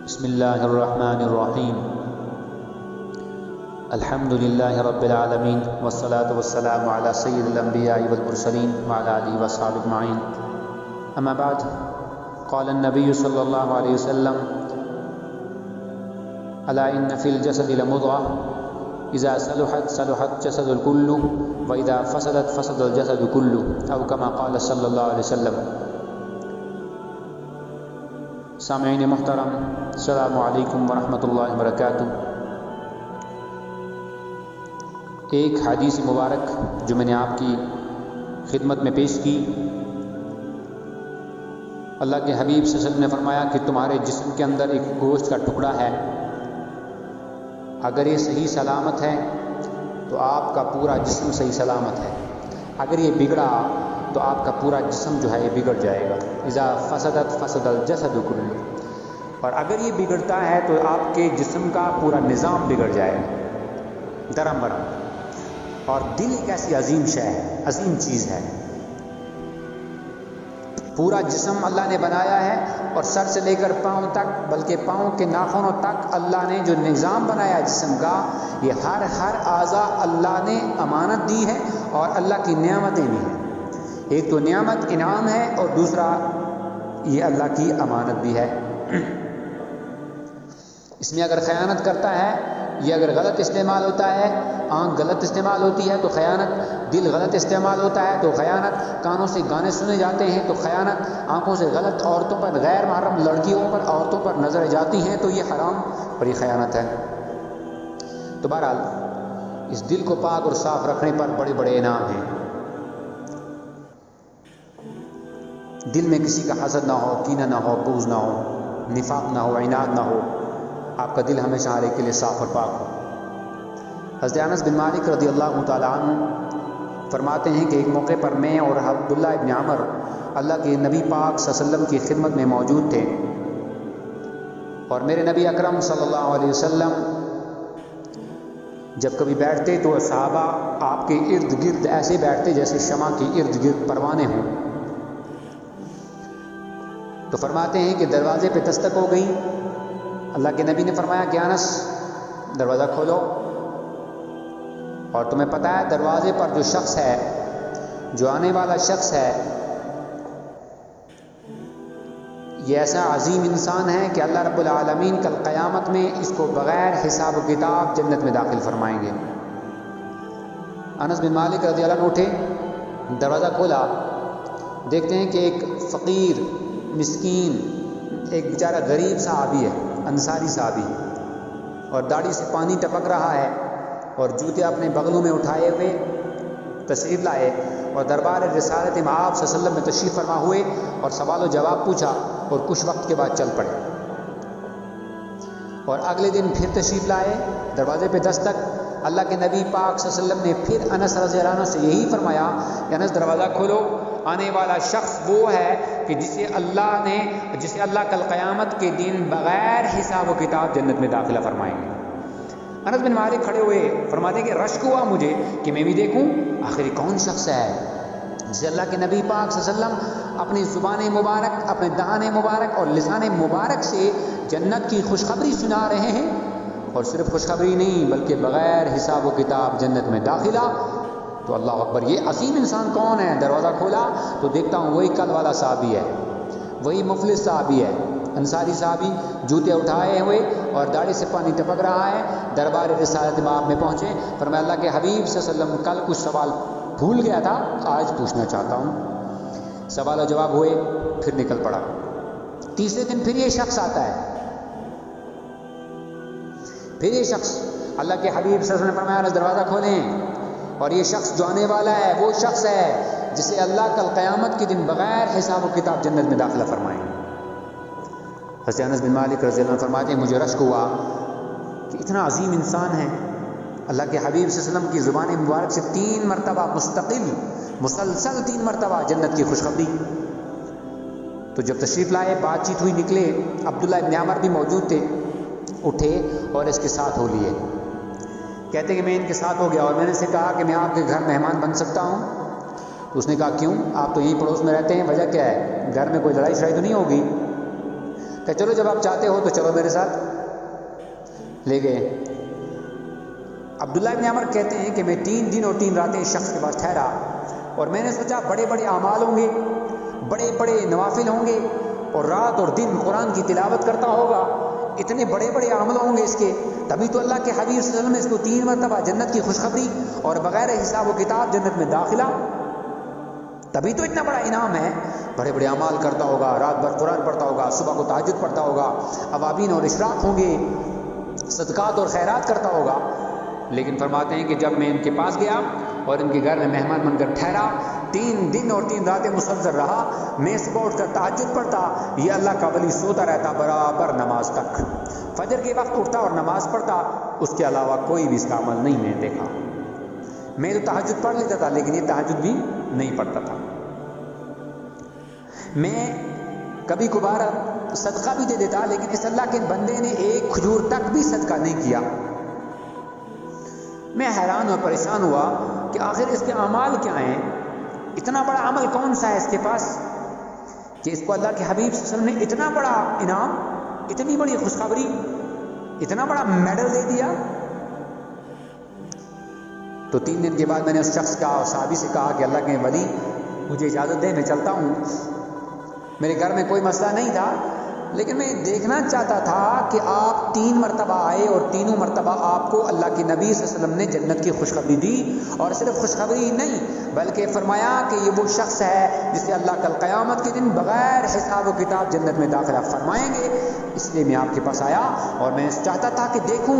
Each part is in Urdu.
بسم اللہ الرحمن الرحیم الحمد للہ رب العالمین والصلاة والسلام علی سید الانبیاء والمرسلین وعلی آلہ وصحبہ اجمعین اما بعد قال النبی صلی اللہ علیہ وسلم الا ان فی الجسد لمضغة اذا صلحت صلح الجسد الكل واذا فسدت فسد الجسد كله او كما قال صلی اللہ علیہ وسلم۔ سامعین محترم، السلام علیکم ورحمۃ اللہ وبرکاتہ۔ ایک حدیث مبارک جو میں نے آپ کی خدمت میں پیش کی، اللہ کے حبیب صلی اللہ علیہ وسلم نے فرمایا کہ تمہارے جسم کے اندر ایک گوشت کا ٹکڑا ہے، اگر یہ صحیح سلامت ہے تو آپ کا پورا جسم صحیح سلامت ہے، اگر یہ بگڑا تو آپ کا پورا جسم جو ہے یہ بگڑ جائے گا۔ اذا فسدت فسد الجسد کلہ، اور اگر یہ بگڑتا ہے تو آپ کے جسم کا پورا نظام بگڑ جائے گا، درم برم۔ اور دل ایک ایسی عظیم شے ہے، عظیم چیز ہے۔ پورا جسم اللہ نے بنایا ہے، اور سر سے لے کر پاؤں تک، بلکہ پاؤں کے ناخنوں تک اللہ نے جو نظام بنایا جسم کا، یہ ہر اعضاء اللہ نے امانت دی ہے اور اللہ کی نعمتیں بھی ہیں۔ ایک تو نعمت انعام ہے، اور دوسرا یہ اللہ کی امانت بھی ہے۔ اس میں اگر خیانت کرتا ہے، یہ اگر غلط استعمال ہوتا ہے، آنکھ غلط استعمال ہوتی ہے تو خیانت، دل غلط استعمال ہوتا ہے تو خیانت، کانوں سے گانے سنے جاتے ہیں تو خیانت، آنکھوں سے غلط عورتوں پر، غیر محرم لڑکیوں پر، عورتوں پر نظریں جاتی ہیں تو یہ حرام اور یہ خیانت ہے۔ تو بہرحال اس دل کو پاک اور صاف رکھنے پر بڑے بڑے انعام ہیں۔ دل میں کسی کا حسد نہ ہو، کینہ نہ ہو، بغض نہ ہو، نفاق نہ ہو، عناد نہ ہو، آپ کا دل ہمیشہ ہر ایک کے لیے صاف اور پاک ہو۔ حضرت انس بن مالک رضی اللہ تعالیٰ عنہ فرماتے ہیں کہ ایک موقع پر میں اور عبداللہ ابن عمر اللہ کے نبی پاک صلی اللہ علیہ وسلم کی خدمت میں موجود تھے، اور میرے نبی اکرم صلی اللہ علیہ وسلم جب کبھی بیٹھتے تو صحابہ آپ کے ارد گرد ایسے بیٹھتے جیسے شمع کے ارد گرد پروانے ہوں۔ تو فرماتے ہیں کہ دروازے پہ دستک ہو گئی، اللہ کے نبی نے فرمایا کہ انس دروازہ کھولو، اور تمہیں پتہ ہے دروازے پر جو شخص ہے، جو آنے والا شخص ہے، یہ ایسا عظیم انسان ہے کہ اللہ رب العالمین کل قیامت میں اس کو بغیر حساب و کتاب جنت میں داخل فرمائیں گے۔ انس بن مالک رضی اللہ عنہ اٹھے، دروازہ کھولا، دیکھتے ہیں کہ ایک فقیر مسکین، ایک بیچارہ غریب صحابی ہے، انصاری صحابی، اور داڑھی سے پانی ٹپک رہا ہے، اور جوتے اپنے بغلوں میں اٹھائے ہوئے تشریف لائے، اور دربار رسالت میں آپ صلی اللہ علیہ وسلم میں تشریف فرما ہوئے، اور سوال و جواب پوچھا، اور کچھ وقت کے بعد چل پڑے۔ اور اگلے دن پھر تشریف لائے، دروازے پہ دستک، اللہ کے نبی پاک صلی اللہ علیہ وسلم نے پھر انس رضی اللہ عنہ سے یہی فرمایا کہ انس دروازہ کھولو، آنے والا شخص وہ ہے کہ جسے اللہ کل قیامت کے دن بغیر حساب و کتاب جنت میں داخلہ فرمائیں گے۔ انس بن مالک کھڑے ہوئے، فرماتے ہیں کہ رشک ہوا مجھے کہ میں بھی دیکھوں آخر یہ کون شخص ہے جسے اللہ کے نبی پاک صلی اللہ علیہ وسلم اپنی زبان مبارک، اپنے دہان مبارک اور لسان مبارک سے جنت کی خوشخبری سنا رہے ہیں، اور صرف خوشخبری نہیں بلکہ بغیر حساب و کتاب جنت میں داخلہ۔ تو اللہ اکبر، یہ عظیم انسان کون ہے؟ دروازہ کھولا تو دیکھتا ہوں وہی کل والا صحابی ہے، وہی مفلس صحابی ہے، انصاری صحابی، جوتے اٹھائے ہوئے اور داڑھی سے پانی ٹپک رہا ہے۔ دربار رسالت میں آپ میں پہنچے، فرمایا اللہ کے حبیب صلی اللہ علیہ وسلم کل کچھ سوال بھول گیا تھا، آج پوچھنا چاہتا ہوں۔ سوال و جواب ہوئے، پھر نکل پڑا۔ تیسرے دن پھر یہ شخص آتا ہے، پھر یہ شخص، اللہ کے حبیب صلی اللہ علیہ وسلم نے فرمایا دروازہ کھولیں، اور یہ شخص جو آنے والا ہے وہ شخص ہے جسے اللہ کل قیامت کے دن بغیر حساب و کتاب جنت میں داخلہ فرمائیں گے۔ حضرت انس بن مالک رضی اللہ عنہ فرماتے ہیں مجھے رشک ہوا کہ اتنا عظیم انسان ہے، اللہ کے حبیب صلی اللہ علیہ وسلم کی زبان مبارک سے 3 مرتبہ مسلسل 3 مرتبہ جنت کی خوشخبری۔ تو جب تشریف لائے، بات چیت ہوئی، نکلے، عبداللہ ابن عمر بھی موجود تھے، اٹھے اور اس کے ساتھ ہو لیے۔ کہتے کہ میں ان کے ساتھ ہو گیا، اور میں نے سے کہا کہ میں آپ کے گھر مہمان بن سکتا ہوں؟ تو اس نے کہا کیوں، آپ تو یہیں پڑوس میں رہتے ہیں، وجہ کیا ہے؟ گھر میں کوئی لڑائی شڑائی تو نہیں ہوگی؟ کہ چلو جب آپ چاہتے ہو تو چلو میرے ساتھ، لے گئے۔ عبداللہ ابن عمر کہتے ہیں کہ میں 3 دن اور 3 راتیں اس شخص کے پاس ٹھہرا، اور میں نے سوچا بڑے بڑے اعمال ہوں گے، بڑے بڑے نوافل ہوں گے، اور رات اور دن قرآن کی تلاوت کرتا ہوگا، اتنے بڑے بڑے عمل ہوں گے اس کے، تبھی تو اللہ کے حبیب صلی اللہ علیہ وسلم نے اس کو 3 مرتبہ جنت کی خوشخبری اور بغیر حساب و کتاب جنت میں داخلہ، تبھی تو اتنا بڑا انعام ہے۔ بڑے بڑے اعمال کرتا ہوگا، رات بھر قرآن پڑھتا ہوگا، صبح کو تہجد پڑھتا ہوگا، اوابین اور اشراق ہوں گے، صدقات اور خیرات کرتا ہوگا۔ لیکن فرماتے ہیں کہ جب میں ان کے پاس گیا اور ان کے گھر میں مہمان بن کر ٹھہرا، 3 دن اور 3 راتیں مسلسل رہا، میں صبح اٹھ کر تہجد پڑھتا، یہ اللہ کا ولی سوتا رہتا برابر نماز تک، فجر کے وقت اٹھتا اور نماز پڑھتا، اس کے علاوہ کوئی بھی اس کا عمل نہیں میں دیکھا۔ میں تو تہجد پڑھ لیتا تھا لیکن یہ تہجد بھی نہیں پڑھتا تھا۔ میں کبھی کبھار صدقہ بھی دے دیتا، لیکن اس اللہ کے بندے نے ایک کھجور تک بھی صدقہ نہیں کیا۔ میں حیران اور پریشان ہوا کہ آخر اس کے اعمال کیا ہیں، اتنا بڑا عمل کون سا ہے اس کے پاس کہ اس کو اللہ کے حبیب صلی اللہ علیہ وسلم نے اتنا بڑا انعام، اتنی بڑی خوشخبری، اتنا بڑا میڈل دے دیا۔ تو 3 دن کے بعد میں نے اس شخص کا صحابی سے کہا کہ اللہ کے ولی مجھے اجازت دے، میں چلتا ہوں۔ میرے گھر میں کوئی مسئلہ نہیں تھا، لیکن میں دیکھنا چاہتا تھا کہ آپ 3 مرتبہ آئے اور تینوں مرتبہ آپ کو اللہ کے نبی صلی اللہ علیہ وسلم نے جنت کی خوشخبری دی، اور صرف خوشخبری ہی نہیں بلکہ فرمایا کہ یہ وہ شخص ہے جسے اللہ کل قیامت کے دن بغیر حساب و کتاب جنت میں داخلہ فرمائیں گے۔ اس لیے میں آپ کے پاس آیا اور میں چاہتا تھا کہ دیکھوں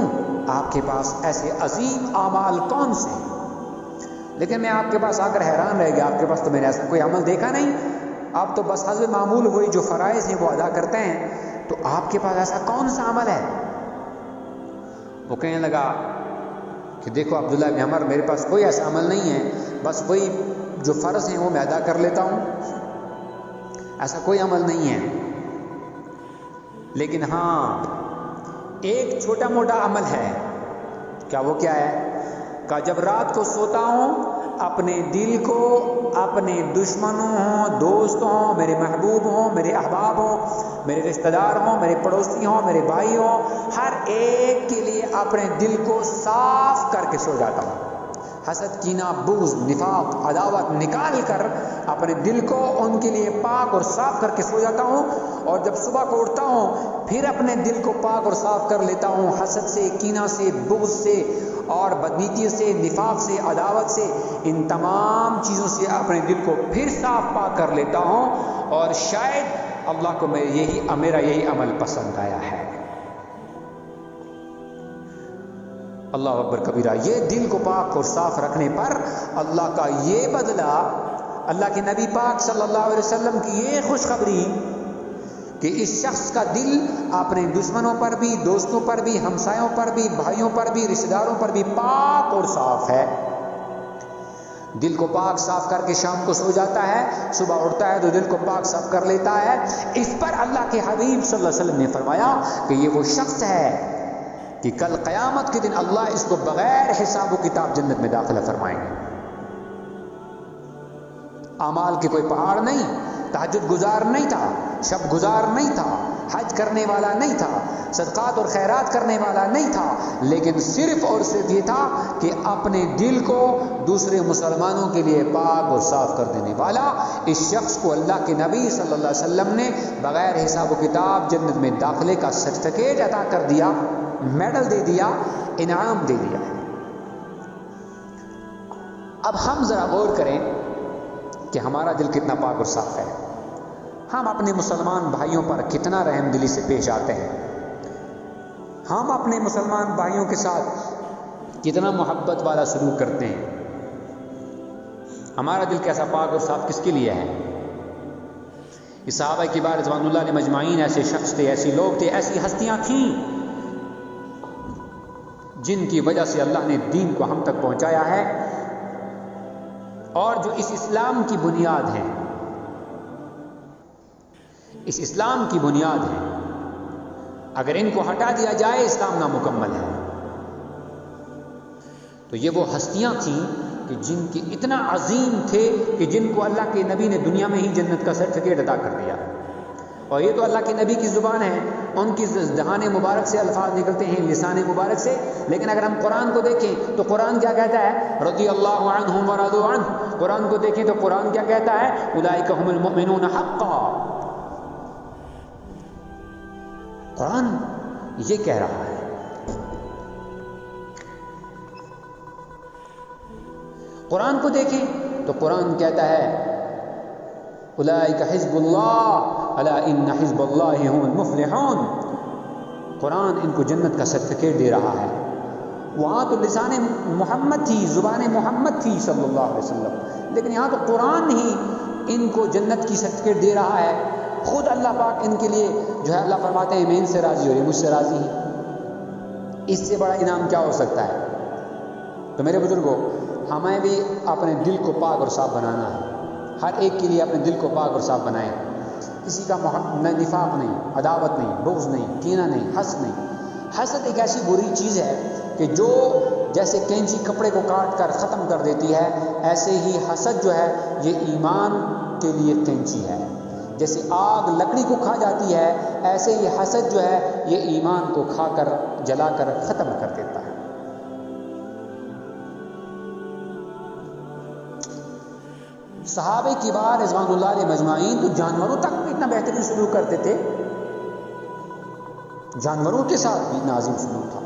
آپ کے پاس ایسے عظیم اعمال کون سے ہیں، لیکن میں آپ کے پاس آ کر حیران رہ گیا، آپ کے پاس تو میں نے ایسا کوئی عمل دیکھا نہیں، آپ تو بس حسب معمول وہی جو فرائض ہیں وہ ادا کرتے ہیں، تو آپ کے پاس ایسا کون سا عمل ہے؟ وہ کہنے لگا کہ دیکھو عبداللہ بن عمر، میرے پاس کوئی ایسا عمل نہیں ہے، بس وہی جو فرض ہیں وہ میں ادا کر لیتا ہوں، ایسا کوئی عمل نہیں ہے۔ لیکن ہاں ایک چھوٹا موٹا عمل ہے۔ کیا وہ کیا ہے؟ کہ جب رات کو سوتا ہوں اپنے دل کو اپنے دشمنوں ہوں، دوست ہوں، میرے محبوب ہوں، میرے احباب ہوں، میرے رشتہ دار ہوں، میرے پڑوسی ہوں، میرے بھائی ہوں، ہر ایک کے لیے اپنے دل کو صاف کر کے سو جاتا ہوں، حسد، کینہ، بغض، نفاق، عداوت نکال کر اپنے دل کو ان کے لیے پاک اور صاف کر کے سو جاتا ہوں، اور جب صبح کو اٹھتا ہوں پھر اپنے دل کو پاک اور صاف کر لیتا ہوں، حسد سے، کینہ سے، بغض سے اور بدنیتی سے، نفاق سے، عداوت سے، ان تمام چیزوں سے اپنے دل کو پھر صاف پاک کر لیتا ہوں، اور شاید اللہ کو میرا یہی عمل پسند آیا ہے۔ اللہ اکبر کبیرہ۔ یہ دل کو پاک اور صاف رکھنے پر اللہ کا یہ بدلہ، اللہ کے نبی پاک صلی اللہ علیہ وسلم کی یہ خوشخبری کہ اس شخص کا دل اپنے دشمنوں پر بھی، دوستوں پر بھی، ہمسایوں پر بھی، بھائیوں پر بھی، رشتہ داروں پر بھی پاک اور صاف ہے۔ دل کو پاک صاف کر کے شام کو سو جاتا ہے، صبح اٹھتا ہے تو دل کو پاک صاف کر لیتا ہے۔ اس پر اللہ کے حبیب صلی اللہ علیہ وسلم نے فرمایا کہ یہ وہ شخص ہے کہ کل قیامت کے دن اللہ اس کو بغیر حساب و کتاب جنت میں داخلہ فرمائیں گے۔ اعمال کے کوئی پہاڑ نہیں، تہجد گزار نہیں تھا، شب گزار نہیں تھا، حج کرنے والا نہیں تھا، صدقات اور خیرات کرنے والا نہیں تھا، لیکن صرف اور صرف یہ تھا کہ اپنے دل کو دوسرے مسلمانوں کے لیے پاک اور صاف کر دینے والا اس شخص کو اللہ کے نبی صلی اللہ علیہ وسلم نے بغیر حساب و کتاب جنت میں داخلے کا سرٹیفکیٹ عطا کر دیا، میڈل دے دیا، انعام دے دیا۔ اب ہم ذرا غور کریں کہ ہمارا دل کتنا پاک اور صاف ہے، ہم اپنے مسلمان بھائیوں پر کتنا رحم دلی سے پیش آتے ہیں، ہم اپنے مسلمان بھائیوں کے ساتھ کتنا محبت والا سلوک کرتے ہیں، ہمارا دل کیسا پاک اور صاف کس کے لیے ہے؟ یہ صحابہ کبار رضوان اللہ علیہ مجمعین ایسے شخص تھے، ایسے لوگ تھے، ایسی ہستیاں تھیں جن کی وجہ سے اللہ نے دین کو ہم تک پہنچایا ہے، اور جو اس اسلام کی بنیاد ہے، اس اسلام کی بنیاد ہے۔ اگر ان کو ہٹا دیا جائے اسلام نامکمل ہے۔ تو یہ وہ ہستیاں تھیں کہ جن کے اتنا عظیم تھے کہ جن کو اللہ کے نبی نے دنیا میں ہی جنت کا سرٹیفکیٹ عطا کر دیا، اور یہ تو اللہ کے نبی کی زبان ہے، ان کی دہان مبارک سے الفاظ نکلتے ہیں، لسان مبارک سے. لیکن اگر ہم قرآن کو دیکھیں تو قرآن کیا کہتا ہے؟ رضی اللہ عنہم ورضوا عنہ. قرآن کو دیکھیں تو قرآن کیا کہتا ہے؟ اولئک هم المؤمنون حقا. قرآن یہ کہہ رہا ہے. قرآن کو دیکھیں تو قرآن کہتا ہے اولئک حزب اللہ الا ان حزب اللہ هم المفلحون. قرآن ان کو جنت کا سرٹیفکیٹ دے رہا ہے. وہاں تو لسان محمد تھی، زبان محمد تھی صلی اللہ علیہ وسلم، لیکن یہاں تو قرآن ہی ان کو جنت کی سرٹیفکیٹ دے رہا ہے. خود اللہ پاک ان کے لیے جو ہے، اللہ فرماتے ہیں میں ان سے راضی ہو رہی، مجھ سے راضی ہوں. اس سے بڑا انعام کیا ہو سکتا ہے؟ تو میرے بزرگوں، ہمیں بھی اپنے دل کو پاک اور صاف بنانا ہے. ہر ایک کے لیے اپنے دل کو پاک اور صاف بنائیں. کسی کا نفاق نہیں، عداوت نہیں، بغض نہیں، کینہ نہیں، حسد نہیں. حسد ایک ایسی بری چیز ہے کہ جو جیسے کینچی کپڑے کو کاٹ کر ختم کر دیتی ہے، ایسے ہی حسد جو ہے یہ ایمان کے لیے کینچی ہے. جیسے آگ لکڑی کو کھا جاتی ہے، ایسے ہی حسد جو ہے یہ ایمان کو کھا کر جلا کر ختم کر دیتا ہے. صحابہ کبار رضوان اللہ علیہ مجمعین تو جانوروں تک بھی اتنا بہترین سلوک کرتے تھے، جانوروں کے ساتھ بھی اتنا عظیم سلوک تھا.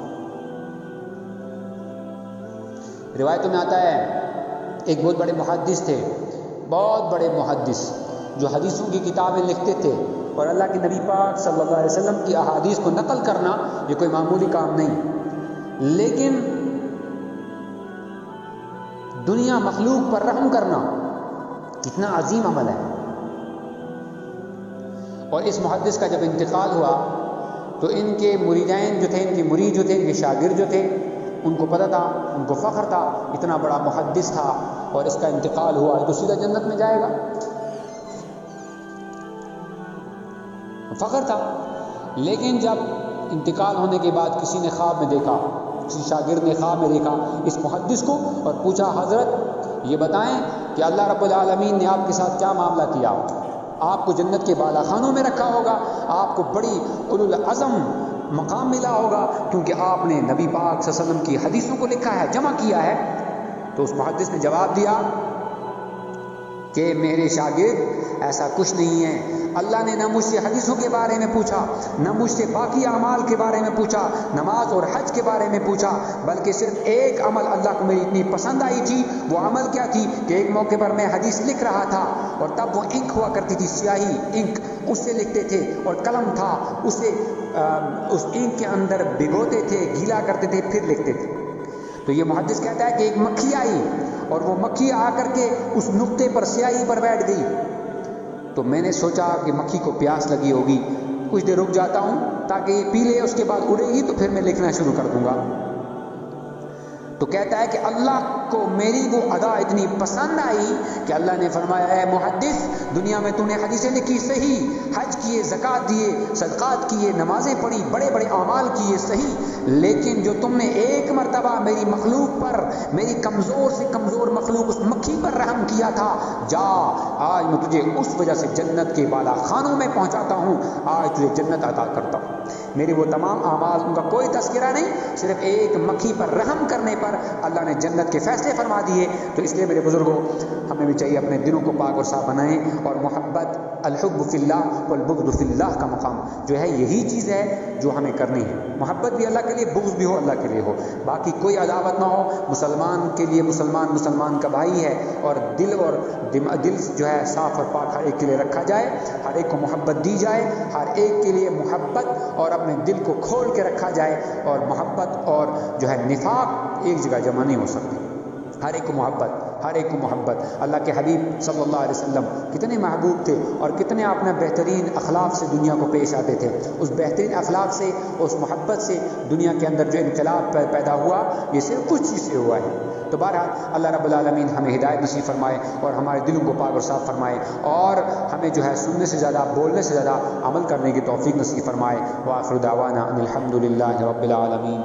روایتوں میں آتا ہے ایک بہت بڑے محدث تھے، بہت بڑے محدث جو حدیثوں کی کتابیں لکھتے تھے، اور اللہ کے نبی پاک صلی اللہ علیہ وسلم کی احادیث کو نقل کرنا یہ کوئی معمولی کام نہیں. لیکن دنیا مخلوق پر رحم کرنا کتنا عظیم عمل ہے. اور اس محدث کا جب انتقال ہوا تو ان کے مریدین جو تھے، ان کے مرید جو تھے، ان کے شاگرد جو تھے، ان کو پتہ تھا، ان کو فخر تھا، اتنا بڑا محدث تھا اور اس کا انتقال ہوا تو سیدھا جنت میں جائے گا. فخر تھا. لیکن جب انتقال ہونے کے بعد کسی نے خواب میں دیکھا، کسی شاگرد نے خواب میں دیکھا اس محدث کو اور پوچھا حضرت یہ بتائیں کہ اللہ رب العالمین نے آپ کے ساتھ کیا معاملہ کیا؟ آپ کو جنت کے بالا خانوں میں رکھا ہوگا، آپ کو بڑی اولو العزم مقام ملا ہوگا کیونکہ آپ نے نبی پاک صلی اللہ علیہ وسلم کی حدیثوں کو لکھا ہے، جمع کیا ہے. تو اس محدث نے جواب دیا کہ میرے شاگرد ایسا کچھ نہیں ہے. اللہ نے نہ مجھ سے حدیثوں کے بارے میں پوچھا، نہ مجھ سے باقی اعمال کے بارے میں پوچھا، نماز اور حج کے بارے میں پوچھا، بلکہ صرف ایک عمل اللہ کو میری اتنی پسند آئی تھی. وہ عمل کیا تھی کہ ایک موقع پر میں حدیث لکھ رہا تھا اور تب وہ انک ہوا کرتی تھی، سیاہی انک، اس سے لکھتے تھے، اور قلم تھا اس سے اس انک کے اندر بھگوتے تھے، گیلا کرتے تھے، پھر لکھتے تھے. تو یہ محدث کہتا ہے کہ ایک مکھی آئی اور وہ مکھی آ کر کے اس نقطے پر سیاہی پر بیٹھ گئی. تو میں نے سوچا کہ مکھی کو پیاس لگی ہوگی، کچھ دیر رک جاتا ہوں تاکہ یہ پی لے، اس کے بعد اڑے گی تو پھر میں لکھنا شروع کر دوں گا. تو کہتا ہے کہ اللہ کو میری وہ ادا اتنی پسند آئی کہ اللہ نے فرمایا اے محدث، دنیا میں تو نے حدیثیں لکھی صحیح، حج کیے، زکوٰۃ دیے، صدقات کیے، نمازیں پڑھی، بڑے بڑے اعمال کیے صحیح، لیکن جو تم نے ایک مرتبہ میری مخلوق پر، میری کمزور سے کمزور مخلوق اس مکھی پر رحم کیا تھا، جا آج میں تجھے اس وجہ سے جنت کے بالا خانوں میں پہنچاتا ہوں، آج تجھے جنت عطا کرتا ہوں. میرے وہ تمام اعمال ان کا کوئی تذکرہ نہیں، صرف ایک مکھی پر رحم کرنے پر اللہ نے جنت کے فیصلے فرما دیے. تو اس لیے میرے بزرگوں، ہمیں بھی چاہیے اپنے دلوں کو پاک اور صاف بنائیں، اور محبت، الحب فی اللہ والبغض فی اللہ کا مقام جو ہے یہی چیز ہے جو ہمیں کرنی ہے. محبت بھی اللہ کے لیے، بغض بھی ہو اللہ کے لیے ہو، باقی کوئی عداوت نہ ہو. مسلمان کے لیے مسلمان کا بھائی ہے، اور دل جو ہے صاف اور پاک ہر ایک کے لیے رکھا جائے، ہر ایک کو محبت دی جائے، ہر ایک کے لیے محبت اور اپنے دل کو کھول کے رکھا جائے. اور محبت اور جو ہے نفاق ایک جگہ جمع نہیں ہو سکتی. ہر ایک کو محبت، ہر ایک کو محبت. اللہ کے حبیب صلی اللہ علیہ وسلم کتنے محبوب تھے اور کتنے اپنا بہترین اخلاق سے دنیا کو پیش آتے تھے. اس بہترین اخلاق سے، اس محبت سے دنیا کے اندر جو انقلاب پیدا ہوا یہ صرف کچھ چیز سے ہوا ہے. تو بہرحال اللہ رب العالمین ہمیں ہدایت نصیب فرمائے اور ہمارے دلوں کو پاک اور صاف فرمائے، اور ہمیں جو ہے سننے سے زیادہ، بولنے سے زیادہ عمل کرنے کی توفیق نصیب فرمائے. وآخر دعوانا ان الحمد للہ رب العالمین.